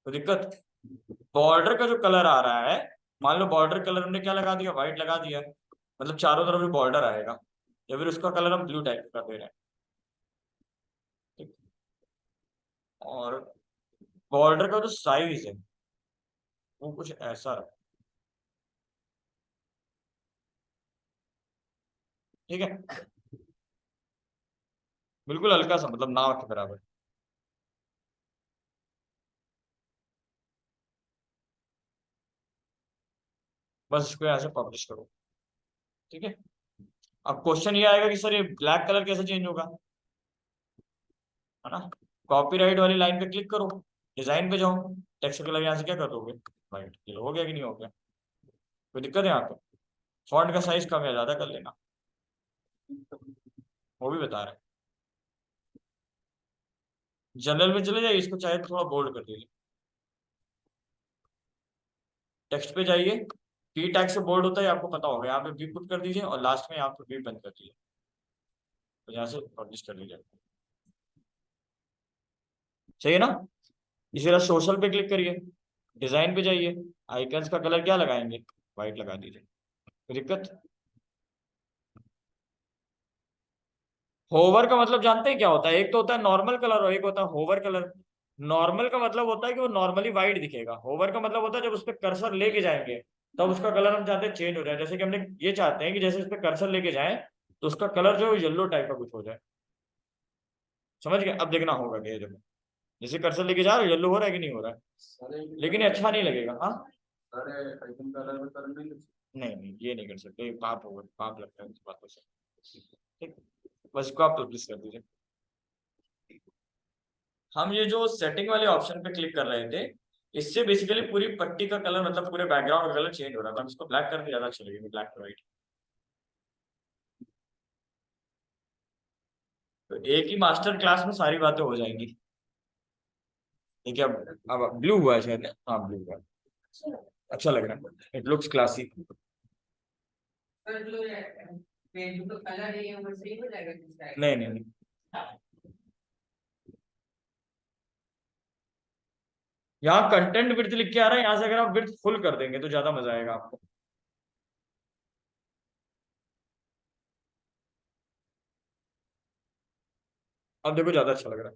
तो दिक्कत, बॉर्डर का जो कलर आ रहा है, मान लो बॉर्डर कलर हमने क्या लगा दिया, व्हाइट लगा दिया, मतलब चारों तरफ भी बॉर्डर आएगा, या फिर उसका कलर हम ब्लू टाइप कर दे रहे हैं, ठीक? और बॉर्डर का जो साइज है वो कुछ ऐसा रहे, ठीक है, बिल्कुल हल्का सा, मतलब ना के बराबर। बस इसको यहाँ से पब्लिश करो, ठीक है। अब क्वेश्चन ये आएगा कि सर ये ब्लैक कलर कैसे चेंज होगा, है ना। कॉपीराइट वाली लाइन पे क्लिक करो, डिजाइन पे जाओ, टेक्स्ट कलर यहाँ से क्या कर दोगे, वाइट, ये हो गया कि नहीं हो गया? कोई दिक्कत है यहाँ पे? फॉन्ट का साइज कम या ज्यादा कर लेना, वो भी बता रहे हैं। जनरल में चले जाइए, इसको चाहे तो थोड़ा बोल्ड कर दीजिए, टेक्स्ट पे जाइए, टी टैग से बोल्ड होता है आपको पता होगा, यहाँ पे बी पुट कर दीजिए और लास्ट में यहाँ पे बी बंद कर दीजिए, तो यहाँ से पब्लिश कर लीजिए, सही है ना। इसी तरह सोशल पे क्लिक करिए, डिजाइन पे जाइए, आइकन्स का कलर क्या लगाएंगे, व्हाइट लगा दीजिए, दिक्कत। होवर का मतलब जानते हैं क्या होता है? एक तो होता है नॉर्मल कलर और एक होता है होवर कलर। नॉर्मल का मतलब होता है कि वो नॉर्मली वाइट दिखेगा। होवर का मतलब होता है जब उस पर कर्सर लेके जाएंगे तब उसका कलर हम चाहते हैं चेंज हो जाए। जैसे कि हमने ये चाहते हैं कि जैसे उस पर कर्सर लेके जाए तो उसका कलर जो है येलो टाइप का कुछ हो जाए। समझ गए? अब देखना होगा कि ये जो जैसे कर्सर लेके जा रहे हो येलो हो रहा है कि नहीं हो रहा है, लेकिन ये अच्छा नहीं लगेगा। हाँ नहीं नहीं, ये नहीं कर सकते, ये पाप होगा, पाप लगता है इस बातों से। ठीक, बस इसको आप पब्लिश कर दीजिए। हम ये जो सेटिंग वाले ऑप्शन पे क्लिक कर रहे थे, इससे बेसिकली पूरी पट्टी का कलर मतलब पूरे बैकग्राउंड का कलर चेंज हो रहा था। हम इसको ब्लैक करके ज्यादा अच्छा लगेगा, ब्लैक टू व्हाइट। तो एक ही मास्टर क्लास में सारी बातें हो जाएंगी। ठीक है, अब ब्लू हुआ है शायद। हाँ ब्लू हुआ है। अच्छा लग रहा है, इट लुक्स क्लासी। नहीं नहीं नहीं, यहाँ कंटेंट विड्थ लिख के आ रहा है, यहाँ से अगर आप विड्थ फुल कर देंगे तो ज्यादा मजा आएगा आपको। अब देखो ज्यादा अच्छा लग रहा है।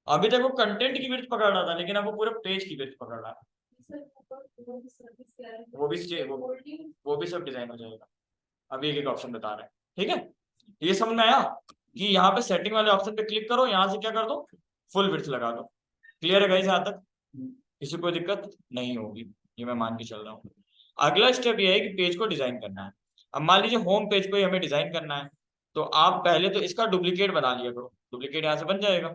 अभी तक वो कंटेंट की विड्थ पकड़ रहा था लेकिन अब वो पूरे पेज की विड्थ पकड़ रहा है। वो भी सब डिजाइन हो जाएगा। अभी एक एक ऑप्शन बता रहे हैं। ठीक है, ये समझ में आया कि यहाँ पे सेटिंग वाले ऑप्शन पे क्लिक करो, यहाँ से क्या कर दो, फुल विड्थ लगा दो। क्लियर है गाइस? यहाँ तक किसी को दिक्कत नहीं होगी, ये मैं मान के चल रहा हूँ। अगला स्टेप ये है कि पेज को डिजाइन करना है। अब मान लीजिए होम पेज को ही हमें डिजाइन करना है, तो आप पहले तो इसका डुप्लीकेट बना लिया करो। डुप्लीकेट यहाँ से बन जाएगा।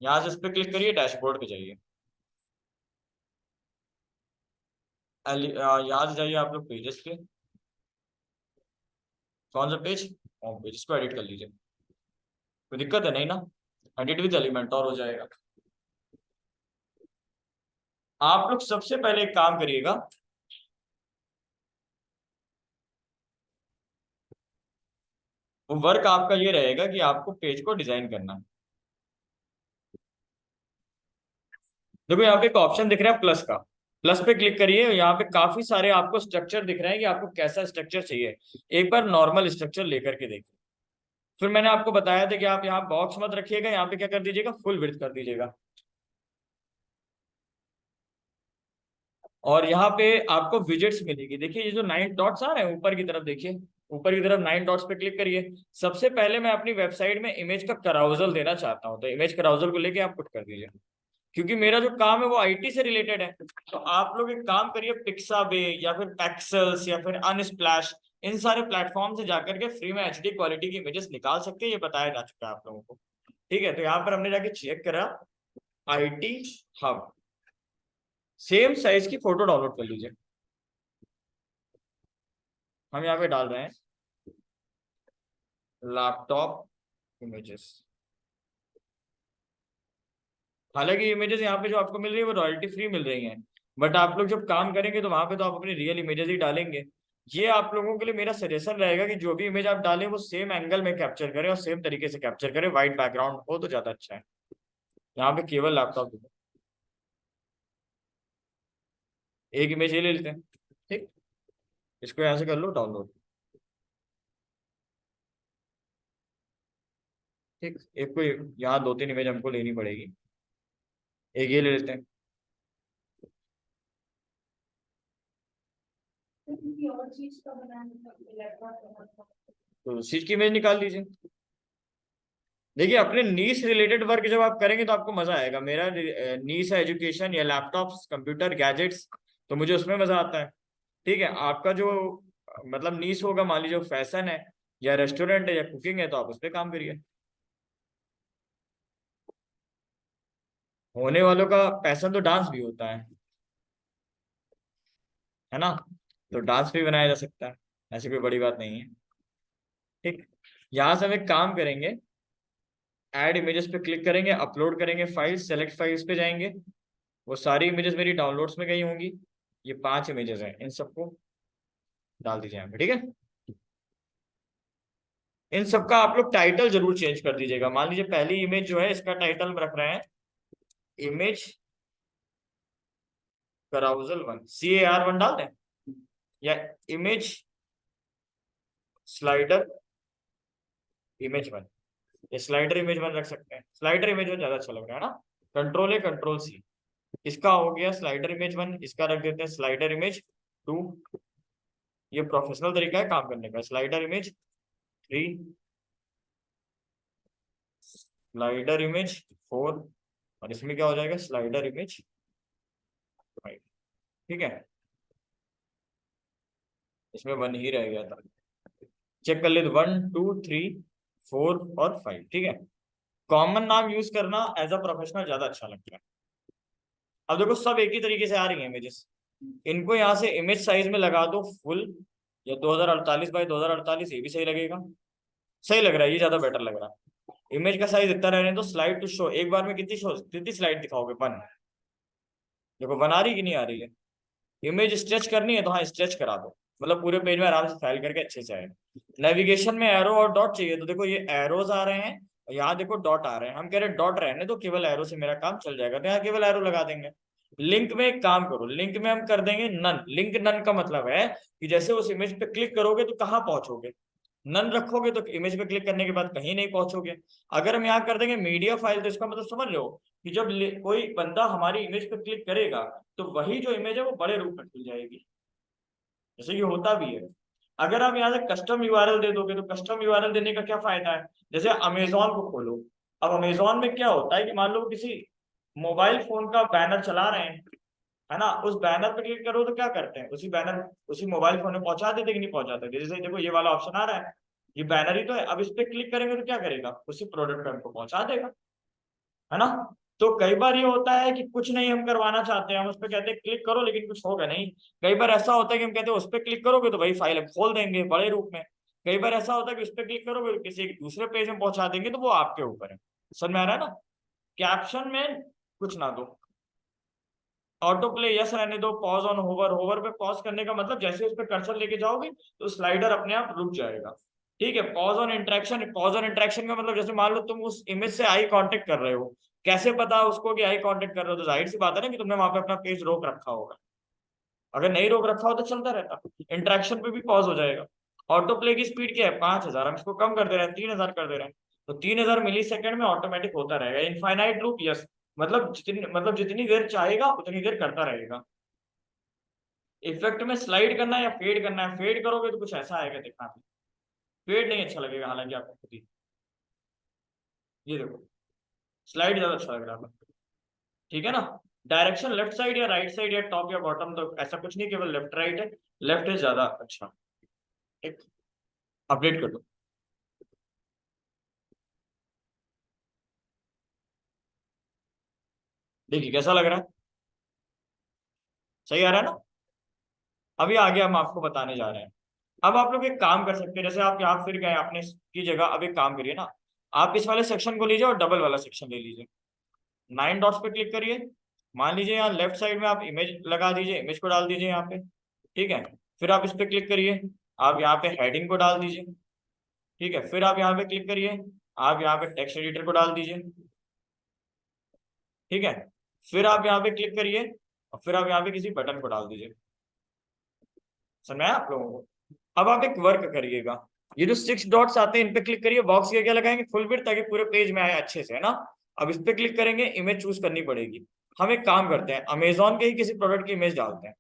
यहाँ से इस पे क्लिक करिए, डैशबोर्ड पे जाइए। यहाँ से जाइए आप लोग पेजेस पे। कौन सा पेज? Home page. इसको एडिट कर लीजिए। कोई दिक्कत है नहीं ना? एडिट विद एलिमेंट और हो जाएगा। आप लोग सबसे पहले एक काम करिएगा, वो वर्क आपका ये रहेगा कि आपको पेज को डिजाइन करना है। देखो यहाँ पे एक ऑप्शन दिख रहा है प्लस का, प्लस पे क्लिक करिए। यहाँ पे काफी सारे आपको स्ट्रक्चर दिख रहे हैं कि आपको कैसा स्ट्रक्चर चाहिए। एक बार नॉर्मल स्ट्रक्चर लेकर के देखिए। फिर मैंने आपको बताया था कि आप यहाँ बॉक्स मत रखिएगा, यहाँ पे क्या कर दीजिएगा, फुल विड्थ कर दीजिएगा। और यहाँ पे आपको विजेट्स मिलेगी। देखिए ये जो 9 डॉट्स आ रहे हैं ऊपर की तरफ, देखिए ऊपर की तरफ 9 डॉट्स पे क्लिक करिए। सबसे पहले मैं अपनी वेबसाइट में इमेज का कराउजल देना चाहता हूँ, तो इमेज कराउजल को लेके आप पुट कर दीजिए। क्योंकि मेरा जो काम है वो आईटी से रिलेटेड है, तो आप लोग एक काम करिए, पिक्साबे या फिर पैक्सल्स या फिर अनस्प्लैश, इन सारे प्लेटफॉर्म से जाकर के फ्री में एचडी क्वालिटी की इमेजेस निकाल सकते हैं। ये बताया जा चुका है आप लोगों को। ठीक है, तो यहाँ पर हमने जाके चेक करा, आईटी हब, सेम साइज की फोटो डाउनलोड कर लीजिए। हम यहाँ पे डाल रहे हैं लैपटॉप इमेजेस। हालांकि इमेजेस यहाँ पे जो आपको मिल रही है वो रॉयल्टी फ्री मिल रही हैं, बट आप लोग जब काम करेंगे तो वहां पे तो आप अपनी रियल इमेजेस ही डालेंगे। ये आप लोगों के लिए मेरा सजेशन रहेगा कि जो भी इमेज आप डालें वो सेम एंगल में कैप्चर करें और सेम तरीके से कैप्चर करें, वाइट बैकग्राउंड हो तो ज्यादा अच्छा है। यहाँ पे केवल लैपटॉप, एक इमेज ये ले लेते हैं। ठीक, इसको यहाँ से कर लो डाउनलोड। ठीक, एक को यहाँ 2-3 इमेज हमको लेनी पड़ेगी। एक ये ले लेते हैं। तो उस चीज की इमेज निकाल लीजिए। देखिए अपने नीश रिलेटेड वर्क जब आप करेंगे तो आपको मजा आएगा। मेरा नीश है एजुकेशन या लैपटॉप्स कंप्यूटर गैजेट्स, तो मुझे उसमें मजा आता है। ठीक है, आपका जो मतलब नीश होगा, मान लीजिए फैशन है या रेस्टोरेंट है या कुकिंग है, तो आप उस पर काम करिए। होने वालों का पैशन तो डांस भी होता है ना? तो डांस भी बनाया जा सकता है, ऐसी कोई बड़ी बात नहीं है। ठीक, यहाँ से हम एक काम करेंगे, ऐड इमेजेस पे क्लिक करेंगे, अपलोड करेंगे फाइल, सेलेक्ट फाइल्स पे जाएंगे। वो सारी इमेजेस मेरी डाउनलोड्स में गई होंगी। ये 5 इमेजेस हैं, इन सबको डाल दीजिए यहाँ पे। ठीक है, इन सबका आप लोग टाइटल जरूर चेंज कर दीजिएगा। मान लीजिए पहली इमेज जो है इसका टाइटल हम रख रहे हैं इमेज carousel 1, CAR 1 डाल दें, या इमेज स्लाइडर इमेज 1, ये स्लाइडर इमेज 1 रख सकते हैं। स्लाइडर इमेज 1 ज्यादा अच्छा लग रहा है ना। कंट्रोल A कंट्रोल C, इसका हो गया स्लाइडर इमेज 1, इसका रख देते हैं स्लाइडर इमेज 2। ये प्रोफेशनल तरीका है काम करने का। स्लाइडर इमेज 3, स्लाइडर इमेज 4, और इसमें क्या हो जाएगा, स्लाइडर इमेज 5। ठीक है, इसमें 1 ही रह गया था। चेक कर लेते, 1 2 3 4 और 5। ठीक है, कॉमन नाम यूज करना एज अ प्रोफेशनल ज्यादा अच्छा लगता है। अब देखो सब एक ही तरीके से आ रही है इमेजेस, इनको यहाँ से इमेज साइज में लगा दो फुल, या 2048 बाई 2048, ये भी सही लगेगा। सही लग रहा है, ये ज्यादा बेटर लग रहा है। इमेज का साइज इतना रहने दो। स्लाइड टू शो, एक बार में कितनी स्लाइड दिखाओगे, 1। देखो 1 आ रही कि नहीं आ रही है। इमेज स्ट्रेच करनी है तो हाँ स्ट्रेच करा दो, मतलब पूरे पेज में आराम से फैल करके अच्छे से आएगा। नेविगेशन में एरो और डॉट चाहिए, तो देखो ये एरोज आ रहे हैं, और यहाँ देखो डॉट आ रहे हैं। हम कह रहे हैं डॉट रहने दो, केवल एरो से मेरा काम चल जाएगा, तो यहाँ केवल एरो लगा देंगे। लिंक में एक काम करो, लिंक में हम कर देंगे नन। लिंक नन का मतलब है कि जैसे उस इमेज पे क्लिक करोगे तो कहाँ पहुंचोगे, नन रखोगे तो इमेज पे क्लिक करने के बाद कहीं नहीं पहुंचोगे। अगर हम यहाँ कर देंगे मीडिया फाइल, तो इसका मतलब समझ रहे हो कि जब कोई बंदा हमारी इमेज पे क्लिक करेगा तो वही जो इमेज है वो बड़े रूप में खुल जाएगी, जैसे कि होता भी है। अगर आप यहाँ से कस्टम यूआरएल दे दोगे, तो कस्टम यूआरएल देने का क्या फायदा है। जैसे अमेजोन को खोलो, अब अमेजोन में क्या होता है कि मान लो किसी मोबाइल फोन का बैनर चला रहे हैं, है ना, उस बैनर पे क्लिक करो तो क्या करते हैं, उसी बैनर उसी मोबाइल फोन में पहुंचा देते कि नहीं पहुंचाते। जैसे देखो ये वाला ऑप्शन आ रहा है, ये बैनर ही तो है। अब इस पे क्लिक करेंगे तो क्या करेगा, उसी प्रोडक्ट पे हमको पहुंचा देगा, है ना। तो कई बार ये होता है कि कुछ नहीं हम करवाना चाहते हैं, हम उस पर कहते हैं क्लिक करो लेकिन कुछ होगा नहीं। कई बार ऐसा होता है कि हम कहते हैं उस पर क्लिक करोगे तो भाई फाइल हम खोल देंगे बड़े रूप में। कई बार ऐसा होता है कि उस पर क्लिक करोगे तो किसी दूसरे पेज में पहुंचा देंगे, तो वो आपके ऊपर है। समझ में आ रहा है ना। कैप्शन में कुछ ना दो, ऑटो प्ले यस रहने दो, पॉज ऑन होवर, होवर पे पॉज करने का मतलब जैसे उस पर कर्सर लेके जाओगे तो स्लाइडर अपने आप रुक जाएगा। ठीक है, pause on interaction, pause on interaction का मतलब जैसे मान लो तुम उस इमेज से आई कांटेक्ट कर रहे हो, कैसे पता उसको कि आई कांटेक्ट कर रहे हो, तो जाहिर सी बात है ना कि तुमने वहां पे अपना पेज रोक रखा होगा। अगर नहीं रोक रखा हो तो चलता रहता, इंटरेक्शन पे भी पॉज हो जाएगा। ऑटो प्ले की स्पीड क्या है, 5000, हम इसको कम कर दे रहे हैं, 3000 कर दे रहे हैं, तो 3000 मिली सेकेंड में ऑटोमेटिक होता रहेगा। इनफाइनाइट लूप, यस, मतलब जितनी देर चाहेगा उतनी देर करता रहेगा। इफेक्ट में स्लाइड करना है या फेड करना है, फेड करोगे तो कुछ ऐसा आएगा, देखना। फेड नहीं अच्छा लगेगा, हालांकि आपको खुद ही, ये देखो स्लाइड ज्यादा अच्छा लग रहा था। ठीक है ना। डायरेक्शन लेफ्ट साइड या राइट साइड या टॉप या बॉटम, तो ऐसा कुछ नहीं, केवल लेफ्ट राइट है, लेफ्ट इज ज्यादा अच्छा। एक अपडेट कर दो, देखिए कैसा लग रहा है, सही आ रहा है ना। अभी आगे हम आपको बताने जा रहे हैं। अब आप लोग एक काम कर सकते हैं, जैसे आप यहाँ फिर गए आपने की जगह, अब एक काम करिए ना, आप इस वाले सेक्शन को लीजिए और डबल वाला सेक्शन ले लीजिए। 9 डॉट्स पे क्लिक करिए, मान लीजिए यहाँ लेफ्ट साइड में आप इमेज लगा दीजिए, इमेज को डाल दीजिए यहाँ पे। ठीक है, फिर आप इस पे क्लिक करिए, आप यहाँ पे हेडिंग को डाल दीजिए। ठीक है, फिर आप यहाँ पे क्लिक करिए, आप यहाँ पे टेक्स्ट एडिटर को डाल दीजिए। ठीक है, फिर आप यहाँ पे क्लिक करिए, और फिर आप यहाँ पे किसी बटन को डाल दीजिए। समझ में आया आप लोगों को। अब आप एक वर्क करिएगा, ये जो 6 डॉट्स आते हैं इन पे क्लिक करिए, बॉक्स के क्या लगाएंगे, फुल विड्थ, ताकि पूरे पेज में आए अच्छे से, है ना। अब इस पे क्लिक करेंगे, इमेज चूज करनी पड़ेगी। हम एक काम करते हैं, अमेजोन के ही किसी प्रोडक्ट की इमेज डालते हैं।